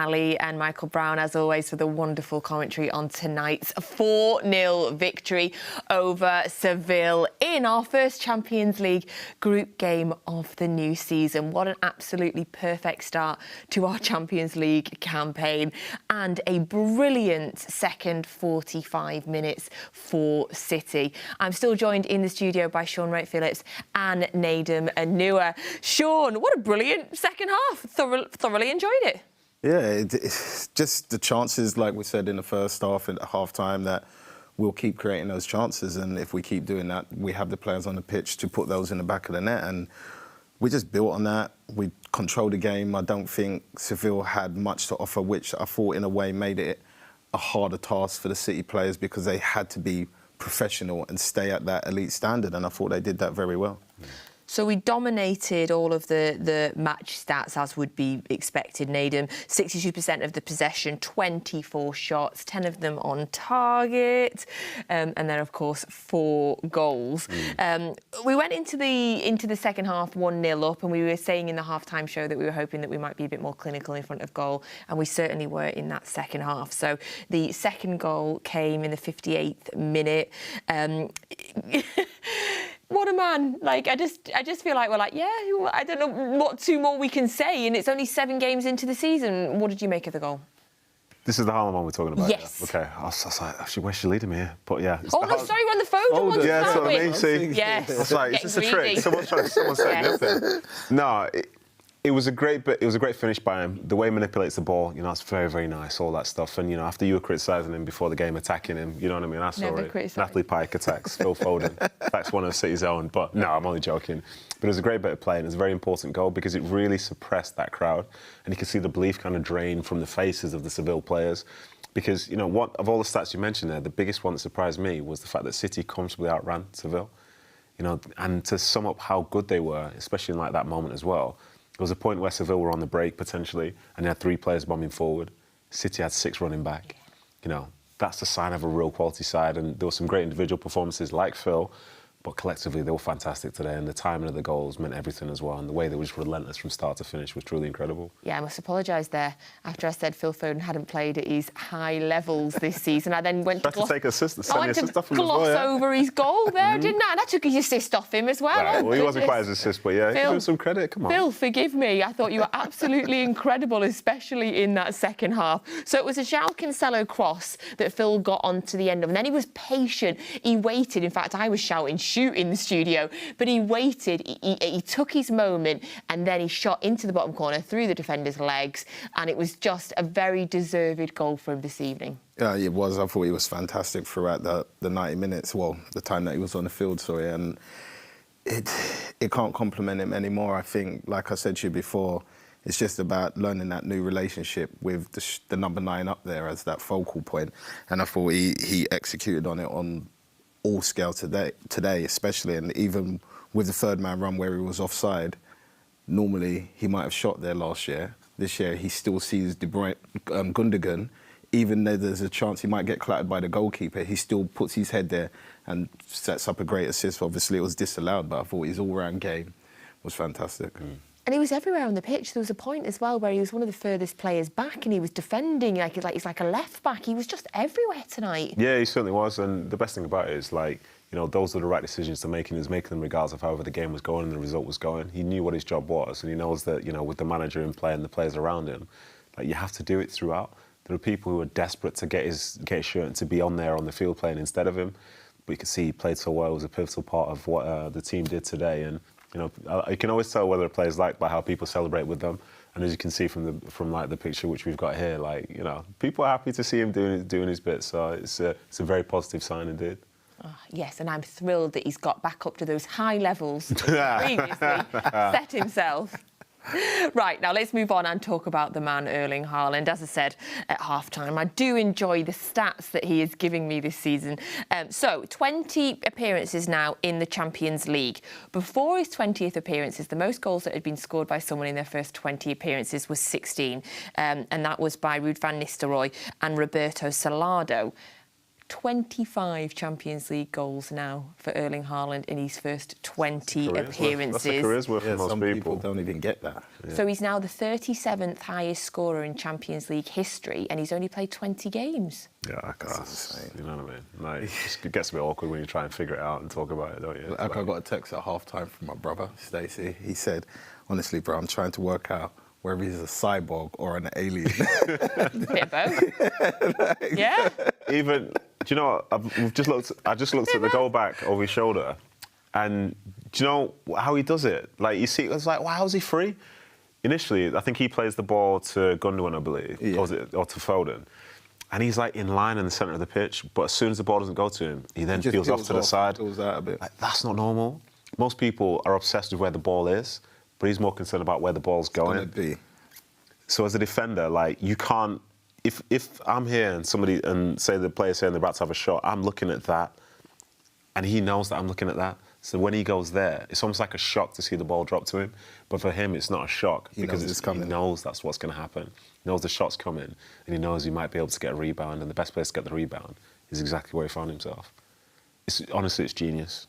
Ali and Michael Brown, as always, for the wonderful commentary on tonight's 4-0 victory over Seville in our first Champions League group game of the new season. What an absolutely perfect start to our Champions League campaign, and a brilliant second 45 minutes for City. I'm still joined in the studio by Shaun, Wright-Phillips and Nedum Onuoha. Shaun, what a brilliant second half. Thoroughly enjoyed it. Yeah, it's just the chances, like we said in the first half and at half-time, that we'll keep creating those chances. And if we keep doing that, we have the players on the pitch to put those in the back of the net. And we just built on that. We controlled the game. I don't think Seville had much to offer, which I thought in a way made it a harder task for the City players because they had to be professional and stay at that elite standard. And I thought they did that very well. So we dominated all of the match stats as would be expected, Nedum. 62% of the possession, 24 shots, 10 of them on target, and then of course 4 goals. We went into the second half 1-0 up, and we were saying in the halftime show that we were hoping that we might be a bit more clinical in front of goal, and we certainly were in that second half. So the second goal came in the 58th minute. What a man. Like, I just feel like we're like, yeah, I don't know what two more we can say, and it's only 7 games into the season. What did you make of the goal? This is the Haaland one we're talking about? Yes. Yeah. Okay. I was like, actually, where's she leading me here? But yeah. Oh, no, sorry, we're on the Foden one. Yeah, that's what I mean. See? Yes. I was like, is this a trick? Someone's setting me up there. No, it was a great finish by him. The way he manipulates the ball, you know, it's very, very nice, all that stuff. And, you know, after you were criticising him before the game, attacking him, you know what I mean? I saw it. Natalie Pike attacks Phil Foden. That's one of City's own. But no, I'm only joking. But it was a great bit of play, and it was a very important goal because it really suppressed that crowd. And you could see the belief kind of drain from the faces of the Seville players. Because, you know, what of all the stats you mentioned there, the biggest one that surprised me was the fact that City comfortably outran Seville. You know, and to sum up how good they were, especially in like that moment as well, there was a point where Seville were on the break, potentially, and they had 3 players bombing forward. City had 6 running back. You know, that's the sign of a real quality side, and there were some great individual performances like Phil, but collectively they were fantastic today, and the timing of the goals meant everything as well, and the way they were just relentless from start to finish was truly incredible. Yeah, I must apologise there after I said Phil Foden hadn't played at his high levels this season. I then went to gloss over his goal there, didn't I? And I took his assist off him as well. Right, well, he wasn't quite his assist, but yeah, give him some credit, come on. Phil, forgive me. I thought you were absolutely incredible, especially in that second half. So it was a Joao Cancelo cross that Phil got onto the end of, and then he was patient. He waited. In fact, I was shouting, shoot in the studio, but he waited, he took his moment, and then he shot into the bottom corner through the defender's legs, and it was just a very deserved goal for him this evening. Yeah, it was. I thought he was fantastic throughout the 90 minutes, well, the time that he was on the field, sorry, and it can't compliment him anymore. I think, like I said to you before, it's just about learning that new relationship with the number 9 up there as that focal point, and I thought he executed on it on all scale today, especially, and even with the third man run where he was offside, normally he might have shot there last year. This year he still sees Gundogan, even though there's a chance he might get clattered by the goalkeeper, he still puts his head there and sets up a great assist. Obviously it was disallowed, but I thought his all-round game was fantastic. And he was everywhere on the pitch. There was a point as well where he was one of the furthest players back, and he was defending he's like a left back. He was just everywhere tonight. Yeah, he certainly was. And the best thing about it is, like, you know, those were the right decisions to make, and he was making them regardless of however the game was going and the result was going. He knew what his job was, and he knows that, you know, with the manager in play and the players around him, like, you have to do it throughout. There are people who are desperate to get his shirt and to be on there on the field playing instead of him. But you can see he played so well. It was a pivotal part of what the team did today. And you know, you can always tell whether a player's liked by how people celebrate with them. And as you can see from the picture which we've got here, like, you know, people are happy to see him doing his bit. So it's a very positive sign indeed. Oh, yes, and I'm thrilled that he's got back up to those high levels that he previously set himself. Right, now let's move on and talk about the man Erling Haaland. As I said at half-time, I do enjoy the stats that he is giving me this season. So, 20 appearances now in the Champions League. Before his 20th appearances, the most goals that had been scored by someone in their first 20 appearances was 16, and that was by Ruud van Nistelrooy and Roberto Salado. 25 Champions League goals now for Erling Haaland in his first 20 appearances. That's a career's worth for most some people. don't even get that. Yeah. So he's now the 37th highest scorer in Champions League history, and he's only played 20 games. Yeah, I can't. You know what I mean? Like, it gets a bit awkward when you try and figure it out and talk about it, don't you? Like, I got a text at half-time from my brother, Stacey. He said, honestly, bro, I'm trying to work out whether he's a cyborg or an alien. Bit both. Yeah. Even, do you know, I just looked at the goal back over his shoulder, and do you know how he does it? Like, you see, it's like, wow, how's he free? Initially, I think he plays the ball to Gundogan, I believe, or to Foden. And he's like in line in the centre of the pitch, but as soon as the ball doesn't go to him, he then peels off to the side. Peels out a bit. Like, that's not normal. Most people are obsessed with where the ball is, but he's more concerned about where the ball's going. It's gonna be. So as a defender, like, you can't. If I'm here and say the player's here and they're about to have a shot, I'm looking at that, and he knows that I'm looking at that. So when he goes there, it's almost like a shock to see the ball drop to him. But for him, it's not a shock because he knows that's what's going to happen. He knows the shot's coming, and he knows he might be able to get a rebound. And the best place to get the rebound is exactly where he found himself. Honestly, it's genius.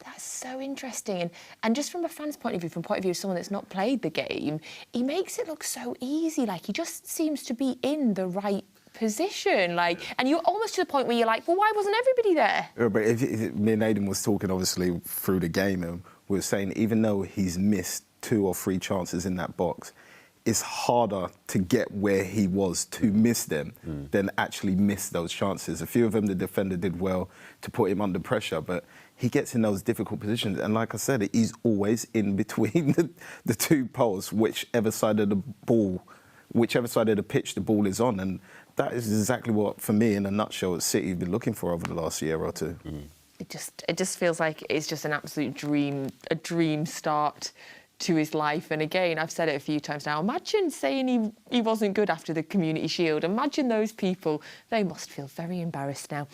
That's so interesting. And just from a fan's point of view, from the point of view of someone that's not played the game, he makes it look so easy. Like, he just seems to be in the right position. Like, and you're almost to the point where you're like, well, why wasn't everybody there? Yeah, but if me and Nedum was talking, obviously, through the game, and we were saying, even though he's missed 2 or 3 chances in that box, it's harder to get where he was to miss them than actually miss those chances. A few of them, the defender did well to put him under pressure, but he gets in those difficult positions. And like I said, he's always in between the 2 posts, whichever side of the pitch the ball is on. And that is exactly what, for me, in a nutshell, City have been looking for over the last year or 2. It just feels like it's just an absolute dream start to his life. And again, I've said it a few times now, imagine saying he wasn't good after the Community Shield. Imagine those people. They must feel very embarrassed now.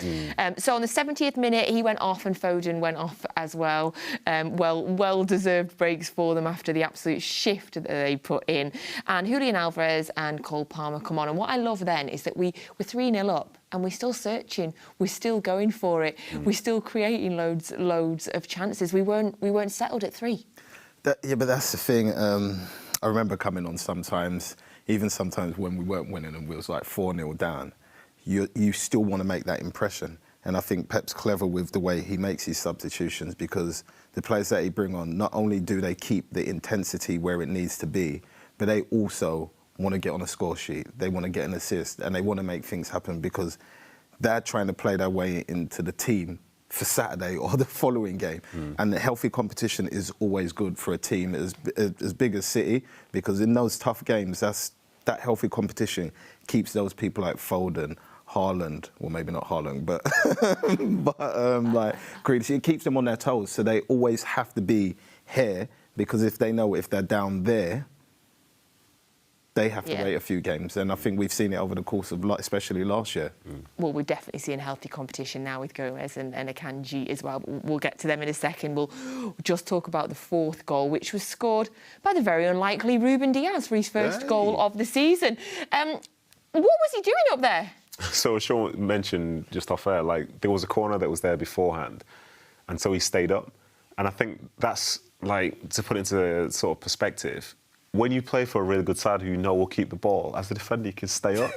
So on the 70th minute, he went off and Foden went off as well. Well-deserved breaks for them after the absolute shift that they put in. And Julian Alvarez and Cole Palmer come on. And what I love then is that we're 3-0 up. And we're still searching. We're still going for it. We're still creating loads of chances. We weren't settled at 3. Yeah, but that's the thing. I remember coming on sometimes, even sometimes when we weren't winning and we was like 4-0 down, you still want to make that impression. And I think Pep's clever with the way he makes his substitutions, because the players that he bring on, not only do they keep the intensity where it needs to be, but they also want to get on a score sheet. They want to get an assist, and they want to make things happen because they're trying to play their way into the team for Saturday or the following game. And the healthy competition is always good for a team as big as City, because in those tough games, that healthy competition keeps those people like Foden, Haaland, well, maybe not Haaland, but like Grealish, it keeps them on their toes. So they always have to be here, because if they know if they're down there, they have to wait a few games. And I think we've seen it over the course of, especially last year. Well, we're definitely seeing healthy competition now with Gomez and Akanji as well. We'll get to them in a second. We'll just talk about the 4th goal, which was scored by the very unlikely Ruben Diaz for his first goal of the season. What was he doing up there? So Shaun mentioned just off air, like, there was a corner that was there beforehand, and so he stayed up. And I think that's, like, to put it into sort of perspective, when you play for a really good side who you know will keep the ball, as a defender, you can stay up.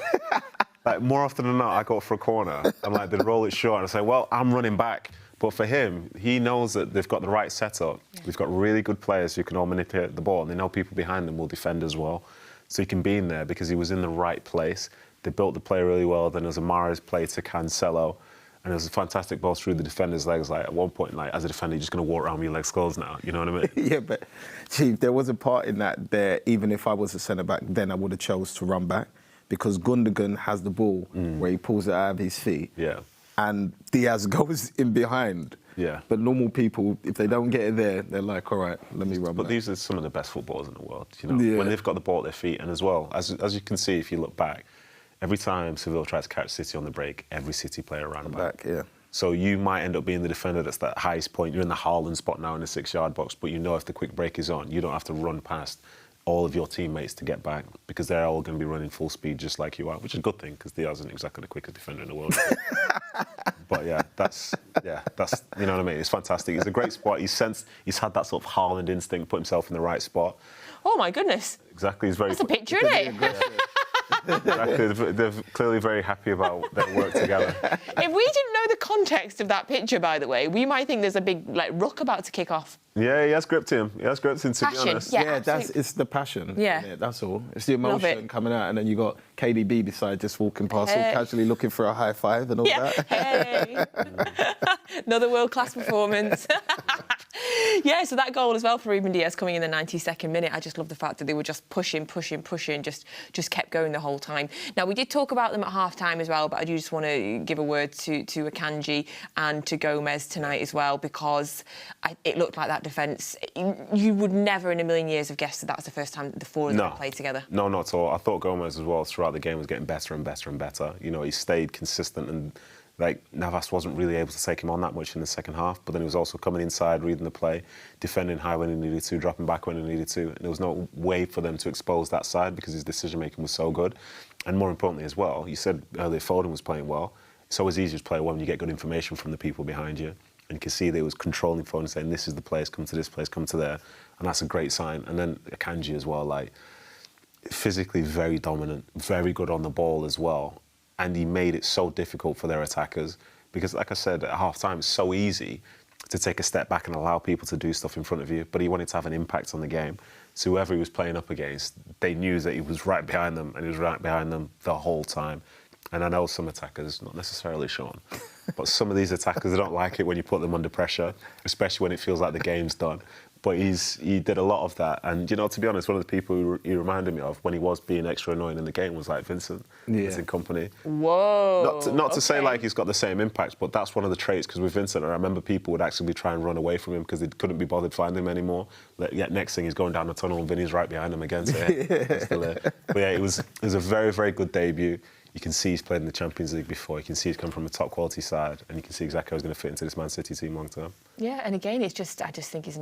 Like, more often than not, I go for a corner, and like, they roll it short, and I say, well, I'm running back. But for him, he knows that they've got the right setup. We've got really good players who can all manipulate the ball, and they know people behind them will defend as well. So he can be in there because he was in the right place. They built the play really well. Then there's a Mahrez play to Cancelo, and there's a fantastic ball through the defender's legs. Like, at one point, like, as a defender, you're just going to walk around with your legs closed now. You know what I mean? Yeah, but, Chief, there was a part in that there, even if I was a centre-back, then I would have chose to run back, because Gundogan has the ball where he pulls it out of his feet. Yeah. And Diaz goes in behind. Yeah. But normal people, if they don't get it there, they're like, all right, let me run back. But these are some of the best footballers in the world, you know, when they've got the ball at their feet. And as well, as you can see, if you look back, every time Sevilla tries to catch City on the break, every City player ran back. Yeah. So you might end up being the defender that's that highest point. You're in the Haaland spot now in the 6-yard box, but you know if the quick break is on, you don't have to run past all of your teammates to get back, because they're all going to be running full speed just like you are, which is a good thing, because Diaz isn't exactly the quickest defender in the world. But that's you know what I mean. It's fantastic. He's a great spot. He's had that sort of Haaland instinct, put himself in the right spot. Oh my goodness! Exactly. He's very. That's a picture, isn't it? Exactly. They're clearly very happy about their work together. If we didn't know the context of that picture, by the way, we might think there's a big ruck about to kick off. Yeah, he has gripped him. To passion. be honest. Yeah, it's the passion. Yeah, that's all. It's the emotion coming out, and then you got KDB beside, just walking past, all casually looking for a high five and all that. Hey, another world-class performance. Yeah, so that goal as well for Ruben Dias coming in the 92nd minute. I just love the fact that they were just pushing, just kept going the whole time. Now, we did talk about them at half-time as well, but I do just want to give a word to Akanji and to Gomez tonight as well, because it looked like that defence. You would never in a million years have guessed that was the first time the four of them played together. No, not at all. I thought Gomez as well throughout the game was getting better and better and better. You know, he stayed consistent, and Navas wasn't really able to take him on that much in the second half, but then he was also coming inside, reading the play, defending high when he needed to, dropping back when he needed to. And there was no way for them to expose that side because his decision-making was so good. And more importantly as well, you said earlier Foden was playing well. It's always easier to play well when you get good information from the people behind you. And you can see that he was controlling Foden, saying, this is the place, come to this place, come to there. And that's a great sign. And then Akanji as well, physically very dominant, very good on the ball as well. And he made it so difficult for their attackers because, like I said, at half-time, it's so easy to take a step back and allow people to do stuff in front of you, but he wanted to have an impact on the game. So whoever he was playing up against, they knew that he was right behind them, and he was right behind them the whole time. And I know some attackers, not necessarily Shaun, but some of these attackers, they don't like it when you put them under pressure, especially when it feels like the game's done. But he did a lot of that. And, you know, to be honest, one of the people he reminded me of when he was being extra annoying in the game was Vincent Kompany. Whoa. Not to say he's got the same impact, but that's one of the traits, because with Vincent, I remember people would actually try and run away from him because they couldn't be bothered finding him anymore. Yet next thing, he's going down the tunnel and Vinny's right behind him again. So, he's still there. But yeah, it was a very, very good debut. You can see he's played in the Champions League before. You can see he's come from a top quality side, and you can see exactly how he's going to fit into this Man City team long term. Yeah, and again, I just think it's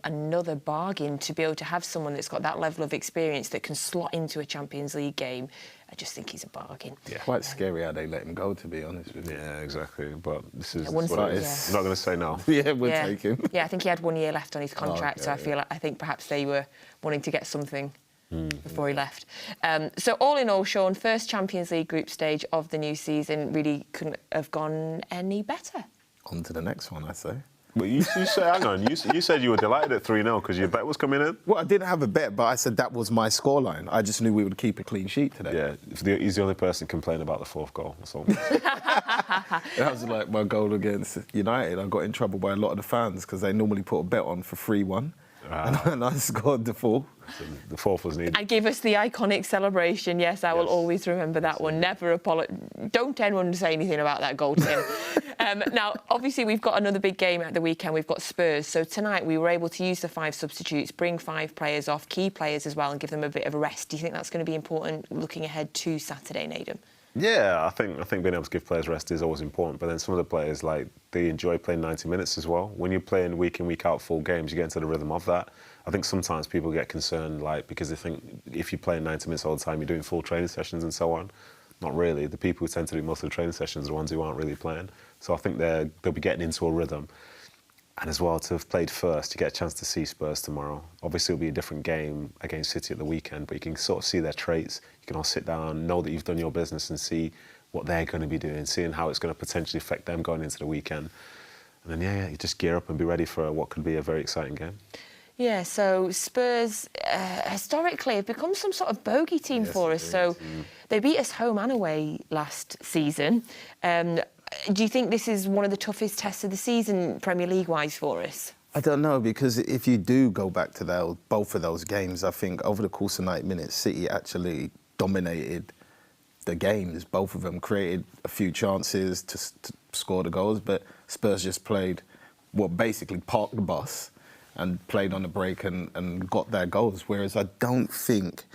another bargain to be able to have someone that's got that level of experience that can slot into a Champions League game. I just think he's a bargain. Yeah. Quite scary how they let him go, to be honest with you. Yeah, exactly. But this is what it is. I'm not going to say no. Yeah, we'll take him. Yeah, I think he had 1 year left on his contract, so I think perhaps they were wanting to get something before he left. So all in all, Shaun, first Champions League group stage of the new season, really couldn't have gone any better. On to the next one, I say. But you said, hang on, you said you were delighted at 3-0 because your bet was coming in? Well, I didn't have a bet, but I said that was my scoreline. I just knew we would keep a clean sheet today. Yeah, he's the only person complaining about the fourth goal. That's all. That was like my goal against United. I got in trouble by a lot of the fans because they normally put a bet on for 3-1. And I scored the fourth. So the fourth was needed. And give us the iconic celebration. Yes, I will always remember that one. Never apologise. Don't anyone say anything about that goal to him. Now, obviously, we've got another big game at the weekend. We've got Spurs. So tonight we were able to use the 5 substitutes, bring 5 players off, key players as well, and give them a bit of a rest. Do you think that's going to be important looking ahead to Saturday, Nedum? Yeah, I think being able to give players rest is always important. But then some of the players, they enjoy playing 90 minutes as well. When you're playing week in, week out full games, you get into the rhythm of that. I think sometimes people get concerned, because they think if you're playing 90 minutes all the time, you're doing full training sessions and so on. Not really. The people who tend to do most of the training sessions are the ones who aren't really playing. So I think they'll be getting into a rhythm. And as well, to have played first, you get a chance to see Spurs tomorrow. Obviously, it'll be a different game against City at the weekend, but you can sort of see their traits. You can all sit down, know that you've done your business and see what they're going to be doing, seeing how it's going to potentially affect them going into the weekend. And then, you just gear up and be ready for what could be a very exciting game. Yeah, so Spurs, historically, have become some sort of bogey team for us. So they beat us home and away last season. Do you think this is one of the toughest tests of the season, Premier League-wise, for us? I don't know, because if you do go back to both of those games, I think over the course of 90 minutes, City actually dominated the games. Both of them created a few chances to score the goals, but Spurs just played, basically parked the bus and played on the break and got their goals. Whereas I don't think,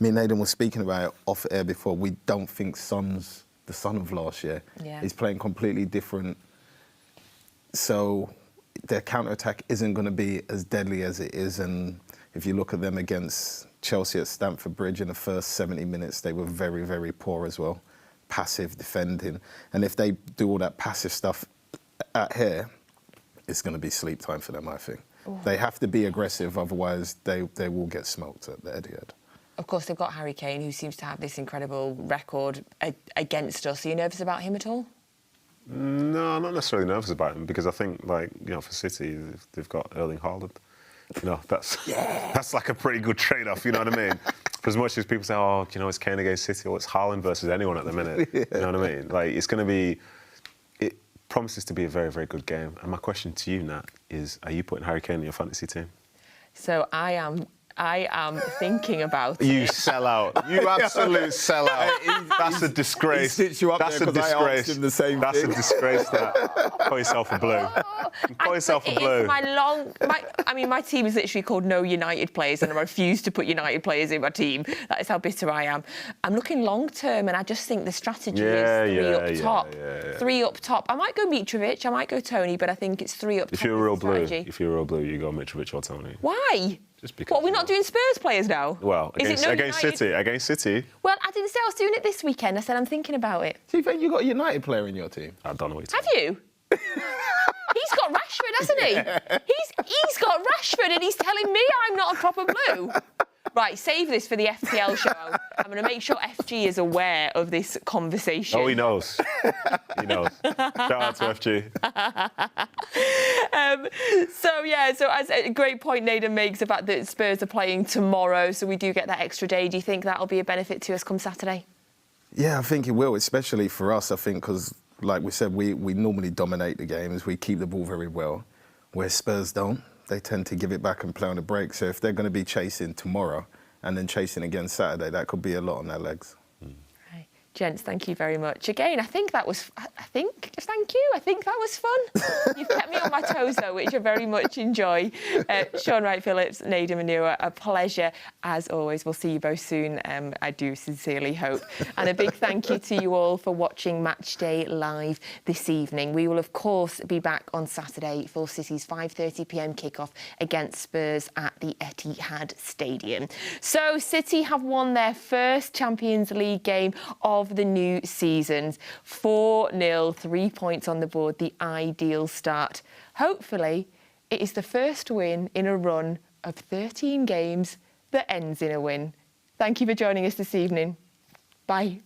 me and Nedum was speaking about it off air before, we don't think Son's the Son of last year. Yeah. He's playing completely different. So their counter-attack isn't going to be as deadly as it is. And if you look at them against Chelsea at Stamford Bridge in the first 70 minutes, they were very, very poor as well. passive defending. And if they do all that passive stuff at here, it's going to be sleep time for them, I think. Ooh. They have to be aggressive, otherwise they will get smoked at the Etihad. Of course, they've got Harry Kane, who seems to have this incredible record against us. Are you nervous about him at all? No, I'm not necessarily nervous about him, because I think, like, you know, for City, they've got Erling Haaland. You know, that's like a pretty good trade-off, you know what I mean? For as much as people say, oh, you know, it's Kane against City, or it's Haaland versus anyone at the minute, you know what I mean? Like, it's going to be... It promises to be a very, very good game. And my question to you, Nat, is, are you putting Harry Kane in your fantasy team? So I am thinking about it. You sell out. You absolute sell out. That's a disgrace. He stitched you up That's there a disgrace. I asked him the same That's thing. a disgrace, that. Call yourself a blue. Call yourself a blue. My team is literally called No United Players, and I refuse to put United players in my team. That is how bitter I am. I'm looking long term, and I just think the strategy is three up top. Three up top. I might go Mitrovic, I might go Tony, but I think it's three up top. If you're a real blue, you go Mitrovic or Tony. Why? Just because. What, we're not doing Spurs players now? Well, against City. Well, I didn't say I was doing it this weekend. I said I'm thinking about it. So you think you got a United player in your team? I don't know what you're talking about. Have you? He's got Rashford, hasn't he? Yeah. He's got Rashford, and he's telling me I'm not a proper blue. Right, save this for the FPL show. I'm going to make sure FG is aware of this conversation. Oh, he knows. He knows. Shout out to FG. So as a great point Nedum makes about that Spurs are playing tomorrow, so we do get that extra day. Do you think that'll be a benefit to us come Saturday? Yeah, I think it will, especially for us, I think, because, like we said, we normally dominate the games. We keep the ball very well, where Spurs don't. They tend to give it back and play on the break. So if they're going to be chasing tomorrow and then chasing again Saturday, that could be a lot on their legs. Right. Gents, thank you very much. Again, thank you. I think that was fun. You've kept me on my toes, though, which I very much enjoy. Shaun, Wright-Phillips, Nedum Onuoha, a pleasure as always. We'll see you both soon. I do sincerely hope. And a big thank you to you all for watching Matchday live this evening. We will, of course, be back on Saturday for City's 5:30 p.m. kickoff against Spurs at the Etihad Stadium. So City have won their first Champions League game of the new season. 4-0, 3 points on the board, the ideal start. Hopefully, it is the first win in a run of 13 games that ends in a win. Thank you for joining us this evening. Bye.